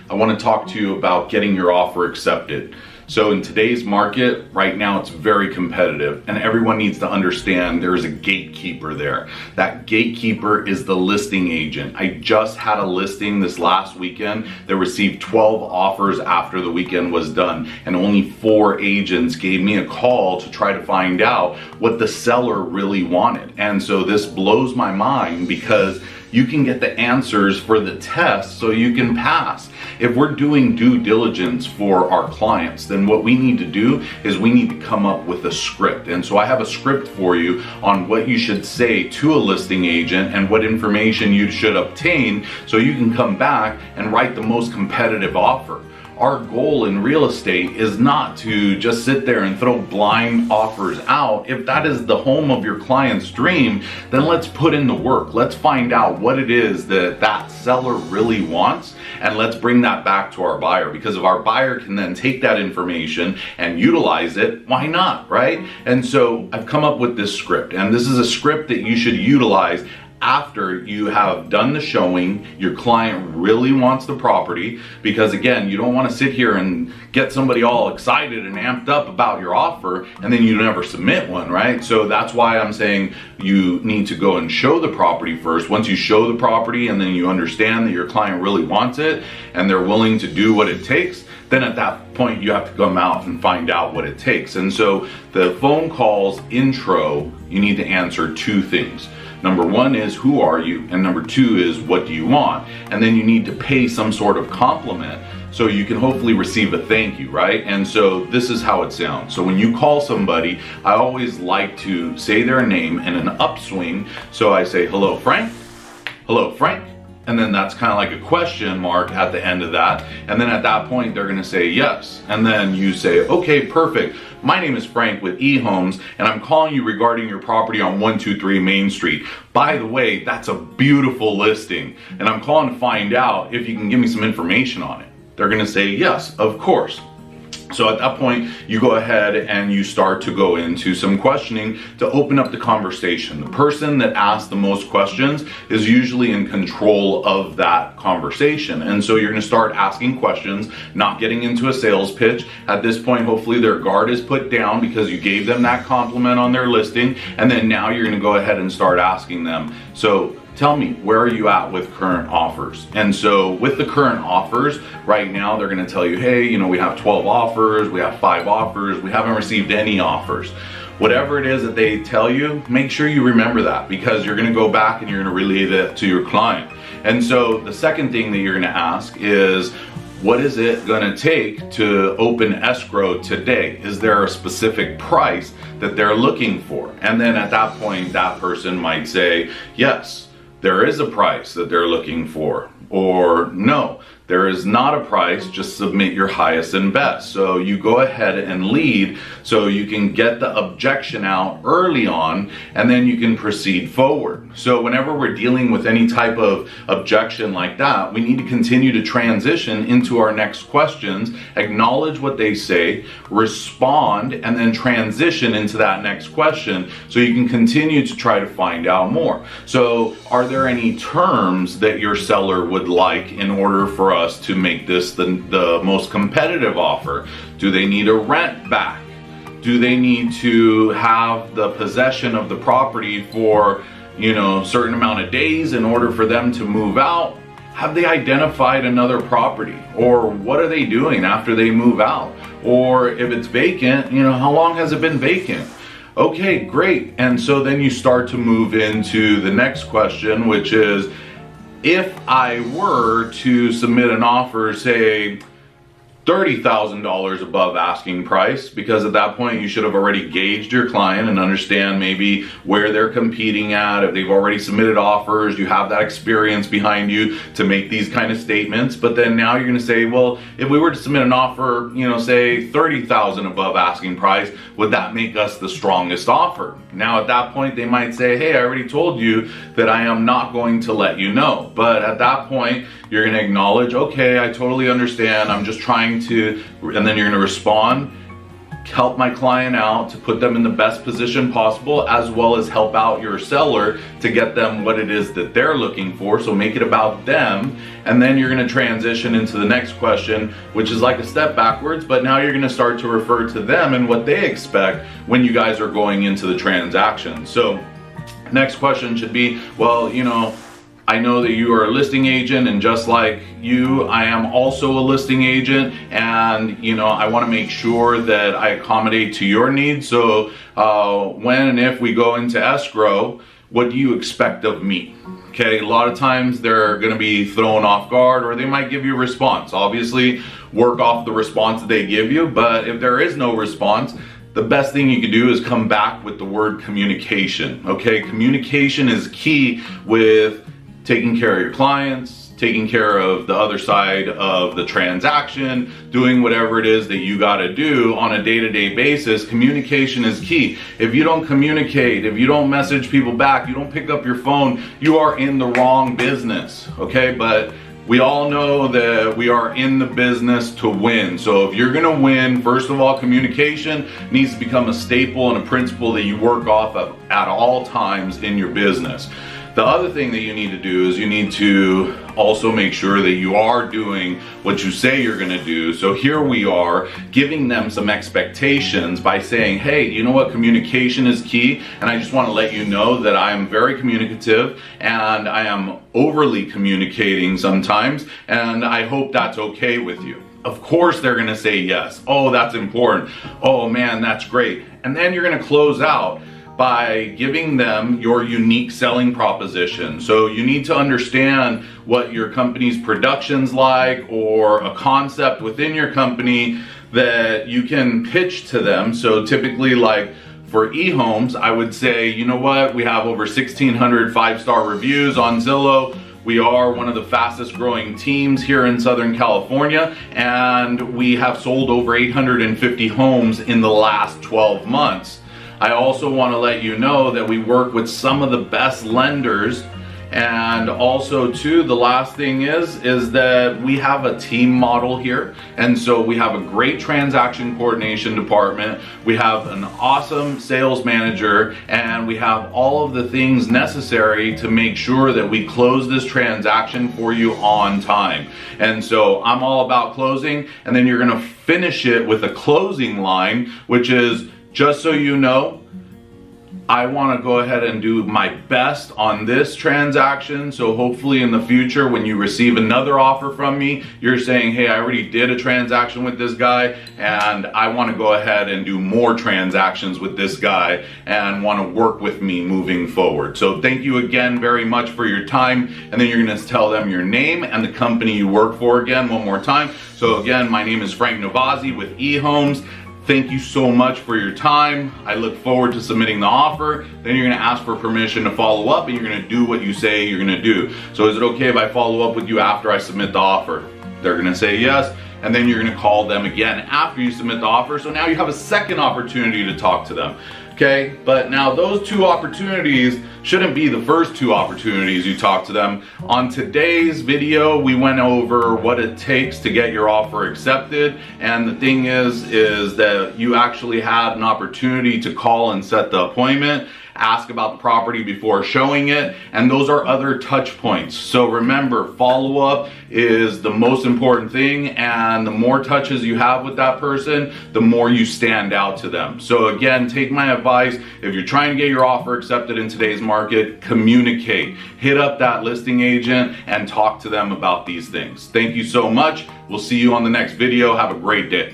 I want to talk to you about getting your offer accepted. So in today's market, right now it's very competitive, and everyone needs to understand there is a gatekeeper there. That gatekeeper is the listing agent. I just had a listing this last weekend that received 12 offers after the weekend was done, and only 4 agents gave me a call to try to find out what the seller really wanted. And so this blows my mind because you can get the answers for the test so you can pass. If we're doing due diligence for our clients, then what we need to do is we need to come up with a script. And so I have a script for you on what you should say to a listing agent and what information you should obtain so you can come back and write the most competitive offer. Our goal in real estate is not to just sit there and throw blind offers out. If that is the home of your client's dream, then let's put in the work. Let's find out what it is that that seller really wants, and let's bring that back to our buyer. Because if our buyer can then take that information and utilize it, why not, right? And so I've come up with this script, and this is a script that you should utilize after you have done the showing, your client really wants the property, because again, you don't want to sit here and get somebody all excited and amped up about your offer and then you never submit one, right? So that's why I'm saying you need to go and show the property first. Once you show the property and then you understand that your client really wants it and they're willing to do what it takes, then at that point you have to come out and find out what it takes. And so the phone calls intro, you need to answer 2 things. Number 1 is who are you, and number 2 is what do you want, and then you need to pay some sort of compliment so you can hopefully receive a thank you, right? And so this is how it sounds. So when you call somebody, I always like to say their name in an upswing. So I say, hello Frank, hello Frank. And then that's kind of like a question mark at the end of that. And then at that point, they're gonna say yes. And then you say, okay, perfect. My name is Frank with eHomes, and I'm calling you regarding your property on 123 Main Street. By the way, that's a beautiful listing. And I'm calling to find out if you can give me some information on it. They're gonna say, yes, of course. So at that point, you go ahead and you start to go into some questioning to open up the conversation. The person that asks the most questions is usually in control of that conversation. And so you're gonna start asking questions, not getting into a sales pitch. At this point, hopefully their guard is put down because you gave them that compliment on their listing. And then now you're gonna go ahead and start asking them, so tell me, where are you at with current offers? And so with the current offers, right now they're gonna tell you, hey, you know, we have 12 offers, we have 5 offers, we haven't received any offers. Whatever it is that they tell you, make sure you remember that, because you're gonna go back and you're gonna relay that to your client. And so the second thing that you're gonna ask is, what is it gonna take to open escrow today? Is there a specific price that they're looking for? And then at that point, that person might say, yes, there is a price that they're looking for, or no, there is not a price, just submit your highest and best. So you go ahead and lead so you can get the objection out early on, and then you can proceed forward. So whenever we're dealing with any type of objection like that, we need to continue to transition into our next questions, acknowledge what they say, respond, and then transition into that next question so you can continue to try to find out more. So are there any terms that your seller would like in order for us to make this the most competitive offer? Do they need a rent back? Do they need to have the possession of the property for, you know, a certain amount of days in order for them to move out? Have they identified another property? Or what are they doing after they move out? Or if it's vacant, you know, how long has it been vacant? Okay, great. And so then you start to move into the next question, which is, if I were to submit an offer, say $30,000 above asking price, because at that point you should have already gauged your client and understand maybe where they're competing at. If they've already submitted offers, you have that experience behind you to make these kind of statements. But then now you're going to say, well, if we were to submit an offer, you know, say $30,000 above asking price, would that make us the strongest offer? Now at that point they might say, hey, I already told you that I am not going to let you know. But at that point you're going to acknowledge, okay, I totally understand, I'm just trying to, and then you're going to respond, help my client out to put them in the best position possible, as well as help out your seller to get them what it is that they're looking for. So make it about them, and then you're going to transition into the next question, which is like a step backwards, but now you're going to start to refer to them and what they expect when you guys are going into the transaction. So next question should be, well, you know, I know that you are a listing agent, and just like you, I am also a listing agent, and you know, I want to make sure that I accommodate to your needs. So when and if we go into escrow, what do you expect of me? Okay, a lot of times they're going to be thrown off guard, or they might give you a response. Obviously, work off the response that they give you, but if there is no response, the best thing you can do is come back with the word communication. Okay, communication is key with taking care of your clients, taking care of the other side of the transaction, doing whatever it is that you got to do on a day-to-day basis. Communication is key. If you don't communicate, if you don't message people back, you don't pick up your phone, you are in the wrong business, okay? But we all know that we are in the business to win. So if you're gonna win, first of all, communication needs to become a staple and a principle that you work off of at all times in your business. The other thing that you need to do is you need to also make sure that you are doing what you say you're gonna do. So here we are giving them some expectations by saying, hey, you know what, communication is key, and I just wanna let you know that I am very communicative and I am overly communicating sometimes, and I hope that's okay with you. Of course they're gonna say yes. Oh, that's important. Oh man, that's great. And then you're gonna close out by giving them your unique selling proposition. So you need to understand what your company's production's like, or a concept within your company that you can pitch to them. So typically, like for eHomes, I would say, you know what, we have over 1,600 5-star reviews on Zillow. We are one of the fastest growing teams here in Southern California, and we have sold over 850 homes in the last 12 months. I also want to let you know that we work with some of the best lenders, and also too, the last thing is that we have a team model here, and so we have a great transaction coordination department, we have an awesome sales manager, and we have all of the things necessary to make sure that we close this transaction for you on time. And so I'm all about closing, and then you're going to finish it with a closing line, which is, just so you know, I want to go ahead and do my best on this transaction, so hopefully in the future when you receive another offer from me, you're saying, hey, I already did a transaction with this guy, and I want to go ahead and do more transactions with this guy and want to work with me moving forward. So thank you again very much for your time, and then you're going to tell them your name and the company you work for again one more time. So again, my name is Frank Novazzi with eHomes. Thank you so much for your time. I look forward to submitting the offer. Then you're gonna ask for permission to follow up, and you're gonna do what you say you're gonna do. So is it okay if I follow up with you after I submit the offer? They're gonna say yes, and then you're gonna call them again after you submit the offer. So now you have a second opportunity to talk to them. Okay, but now those two opportunities shouldn't be the first two opportunities you talk to them. On today's video, we went over what it takes to get your offer accepted, and the thing is that you actually had an opportunity to call and set the appointment, ask about the property before showing it, and those are other touch points. So remember, follow-up is the most important thing, and the more touches you have with that person, the more you stand out to them. So again, take my advice. If you're trying to get your offer accepted in today's market, communicate. Hit up that listing agent and talk to them about these things. Thank you so much. We'll see you on the next video. Have a great day.